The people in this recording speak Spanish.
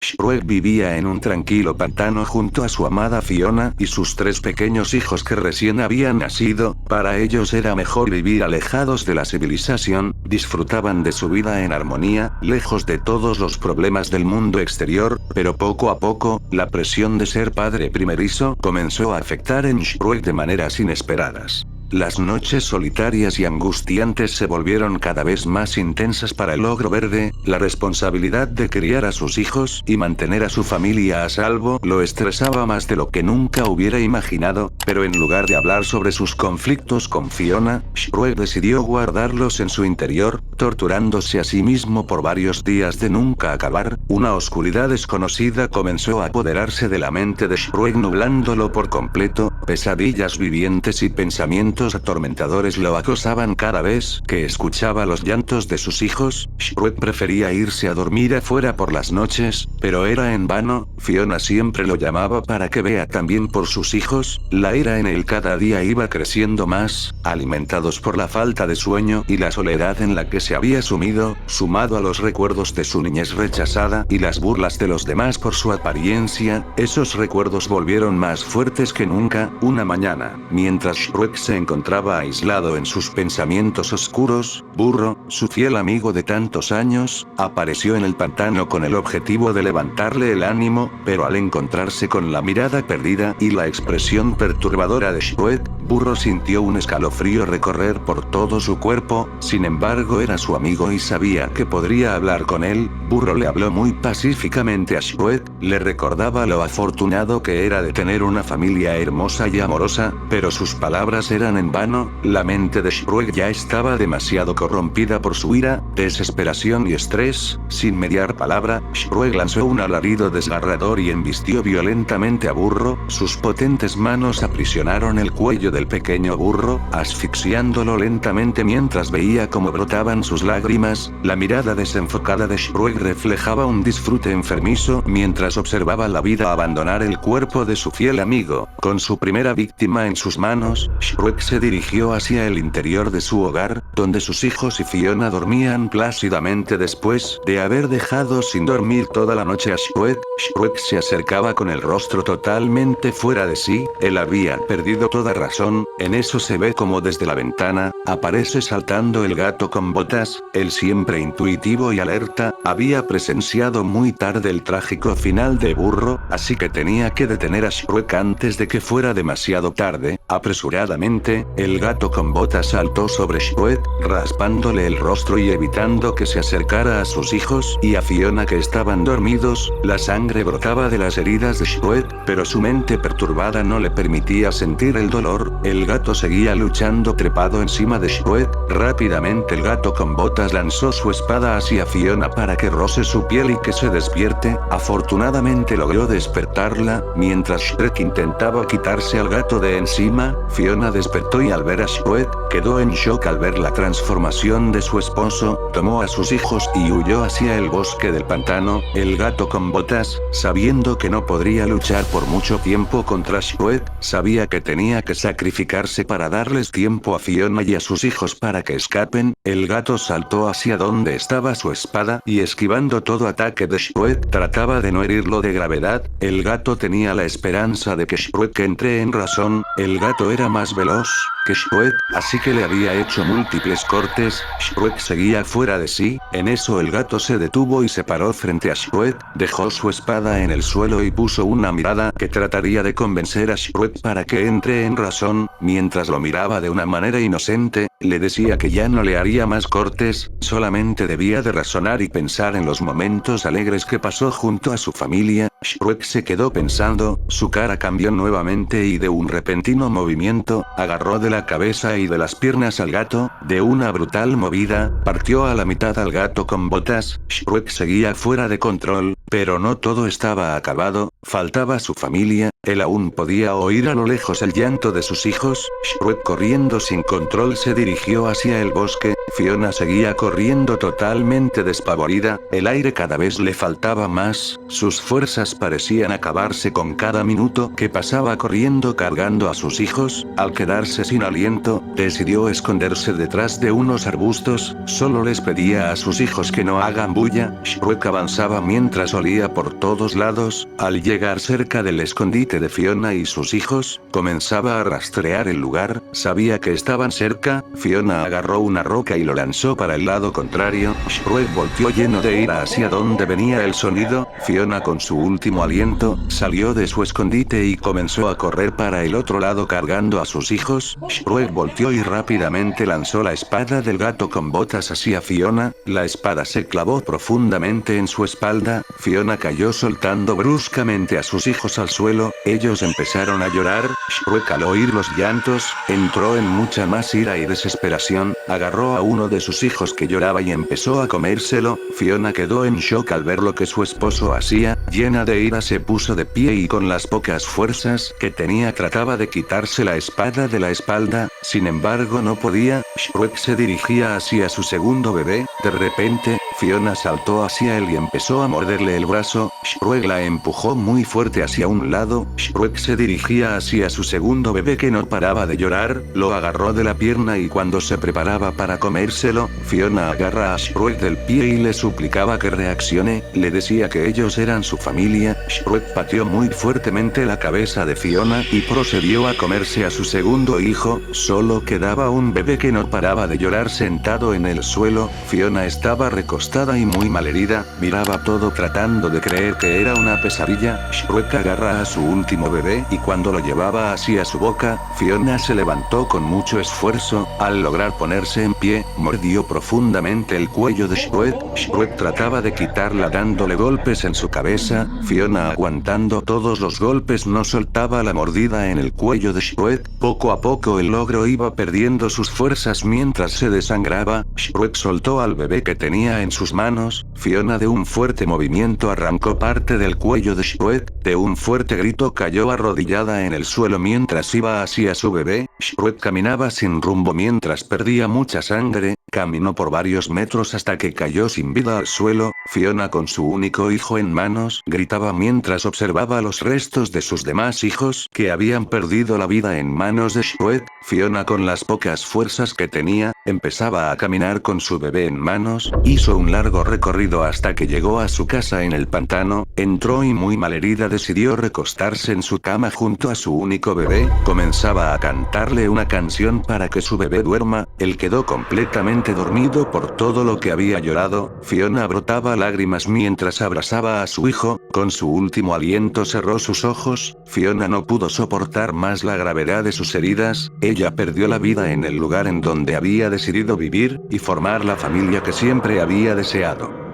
Shrek vivía en un tranquilo pantano junto a su amada Fiona y sus 3 pequeños hijos que recién habían nacido. Para ellos era mejor vivir alejados de la civilización, disfrutaban de su vida en armonía, lejos de todos los problemas del mundo exterior, pero poco a poco, la presión de ser padre primerizo comenzó a afectar en Shrek de maneras inesperadas. Las noches solitarias y angustiantes se volvieron cada vez más intensas para el ogro verde. La responsabilidad de criar a sus hijos y mantener a su familia a salvo lo estresaba más de lo que nunca hubiera imaginado, pero en lugar de hablar sobre sus conflictos con Fiona, Shrek decidió guardarlos en su interior, torturándose a sí mismo por varios días de nunca acabar. Una oscuridad desconocida comenzó a apoderarse de la mente de Shrek, nublándolo por completo. Pesadillas vivientes y pensamientos atormentadores lo acosaban cada vez que escuchaba los llantos de sus hijos. Shrek prefería irse a dormir afuera por las noches, pero era en vano. Fiona siempre lo llamaba para que vea también por sus hijos. La ira en él cada día iba creciendo más, alimentados por la falta de sueño y la soledad en la que se había sumido, sumado a los recuerdos de su niñez rechazada y las burlas de los demás por su apariencia. Esos recuerdos volvieron más fuertes que nunca. Una mañana, mientras Shrek se encontraba aislado en sus pensamientos oscuros, Burro, su fiel amigo de tantos años, apareció en el pantano con el objetivo de levantarle el ánimo, pero al encontrarse con la mirada perdida y la expresión perturbadora de Shrek, Burro sintió un escalofrío recorrer por todo su cuerpo. Sin embargo, era su amigo y sabía que podría hablar con él. Burro le habló muy pacíficamente a Shrek, le recordaba lo afortunado que era de tener una familia hermosa y amorosa, pero sus palabras eran en vano. La mente de Shrek ya estaba demasiado corrompida por su ira, desesperación y estrés. Sin mediar palabra, Shrek lanzó un alarido desgarrador y embistió violentamente a Burro. Sus potentes manos aprisionaron el cuello del pequeño Burro, asfixiándolo lentamente mientras veía cómo brotaban sus lágrimas. La mirada desenfocada de Shrek reflejaba un disfrute enfermizo mientras observaba la vida abandonar el cuerpo de su fiel amigo. Con su primera víctima en sus manos, Shrek se dirigió hacia el interior de su hogar, donde sus hijos y Fiona dormían plácidamente después de haber dejado sin dormir toda la noche a Shrek. Shrek se acercaba con el rostro totalmente fuera de sí. Él había perdido toda razón. En eso se ve como desde la ventana aparece saltando el gato con botas. Él, siempre intuitivo y alerta, había presenciado muy tarde el trágico final de Burro, así que tenía que detener a Shrek antes de que fuera demasiado tarde. Apresuradamente, el gato con botas saltó sobre Shrek, raspándole el rostro y evitando que se acercara a sus hijos y a Fiona, que estaban dormidos. La sangre brotaba de las heridas de Shrek, pero su mente perturbada no le permitía sentir el dolor. El gato seguía luchando trepado encima de Shrek. Rápidamente el gato con botas lanzó su espada hacia Fiona para que roce su piel y que se despierte. Afortunadamente logró despertarla. Mientras Shrek intentaba quitarse al gato de encima, Fiona despertó y al ver a Shrek, quedó en shock al ver la transformación de su esposo. Tomó a sus hijos y huyó hacia el bosque del pantano. El gato con botas, sabiendo que no podría luchar por mucho tiempo contra Shrek, sabía que tenía que sacrificarse para darles tiempo a Fiona y a sus hijos para que escapen. El gato saltó hacia donde estaba su espada y, esquivando todo ataque de Shrek, trataba de no herirlo de gravedad. El gato tenía la esperanza de que Shrek entre en razón. El gato era más veloz que Shrek, así que le había hecho múltiples cortes. Shrek seguía fuera de sí. En eso el gato se detuvo y se paró frente a Shrek, dejó su espada en el suelo y puso una mirada que trataría de convencer a Shrek para que entre en razón. Mientras lo miraba de una manera inocente, le decía que ya no le haría más cortes, solamente debía de razonar y pensar en los momentos alegres que pasó junto a su familia. Shrek se quedó pensando, su cara cambió nuevamente y de un repentino movimiento, agarró de la cabeza y de las piernas al gato. De una brutal movida, partió a la mitad al gato con botas. Shrek seguía fuera de control, pero no todo estaba acabado, faltaba su familia. Él aún podía oír a lo lejos el llanto de sus hijos. Shrek, corriendo sin control, se dirigió hacia el bosque. Fiona seguía corriendo totalmente despavorida, el aire cada vez le faltaba más, sus fuerzas días parecían acabarse con cada minuto que pasaba corriendo cargando a sus hijos. Al quedarse sin aliento, decidió esconderse detrás de unos arbustos. Solo les pedía a sus hijos que no hagan bulla. Shrek avanzaba mientras olía por todos lados. Al llegar cerca del escondite de Fiona y sus hijos, comenzaba a rastrear el lugar. Sabía que estaban cerca. Fiona agarró una roca y lo lanzó para el lado contrario. Shrek volteó lleno de ira hacia donde venía el sonido. Fiona, con su último aliento, salió de su escondite y comenzó a correr para el otro lado cargando a sus hijos. Shrek volteó y rápidamente lanzó la espada del gato con botas hacia Fiona. La espada se clavó profundamente en su espalda. Fiona cayó soltando bruscamente a sus hijos al suelo. Ellos empezaron a llorar. Shrek, al oír los llantos, entró en mucha más ira y desesperación. Agarró a uno de sus hijos que lloraba y empezó a comérselo. Fiona quedó en shock al ver lo que su esposo hacía. Llena de ira se puso de pie y con las pocas fuerzas que tenía trataba de quitarse la espada de la espalda. Sin embargo no podía. Shrek se dirigía hacia su segundo bebé. De repente, Fiona saltó hacia él y empezó a morderle el brazo. Shrek la empujó muy fuerte hacia un lado. Shrek se dirigía hacia su segundo bebé que no paraba de llorar. Lo agarró de la pierna y cuando se preparaba para comérselo, Fiona agarra a Shrek del pie y le suplicaba que reaccione. Le decía que ellos eran su familia. Shrek pateó muy fuertemente la cabeza de Fiona y procedió a comerse a su segundo hijo. Solo quedaba un bebé que no paraba de llorar sentado en el suelo. Fiona estaba recostada y muy malherida. Miraba todo tratando de creer que era una pesadilla. Shrek agarra a su último bebé y cuando lo llevaba hacia su boca, Fiona se levantó con mucho esfuerzo. Al lograr ponerse en pie, mordió profundamente el cuello de Shrek. Shrek trataba de quitarla dándole golpes en su cabeza. Fiona, aguantando todos los golpes, no soltaba la mordida en el cuello de Shrek. Poco a poco el ogro iba perdiendo sus fuerzas mientras se desangraba. Shrek soltó al bebé que tenía en sus manos. Fiona, de un fuerte movimiento, arrancó parte del cuello de Shrek. De un fuerte grito cayó arrodillada en el suelo mientras iba hacia su bebé. Shrek caminaba sin rumbo mientras perdía mucha sangre. Caminó por varios metros hasta que cayó sin vida al suelo. Fiona, con su único hijo en manos, gritaba mientras observaba los restos de sus demás hijos que habían perdido la vida en manos de Shrek. Fiona, con las pocas fuerzas que tenía, empezaba a caminar con su bebé en manos. Hizo un largo recorrido hasta que llegó a su casa en el pantano. Entró y muy malherida decidió recostarse en su cama junto a su único bebé. Comenzaba a cantarle una canción para que su bebé duerma. Él quedó completamente dormido por todo lo que había llorado. Fiona brotaba lágrimas mientras abrazaba a su hijo. Con su último aliento cerró sus ojos. Fiona no pudo soportar más la gravedad de sus heridas. Ella perdió la vida en el lugar en donde había decidido vivir y formar la familia que siempre había deseado.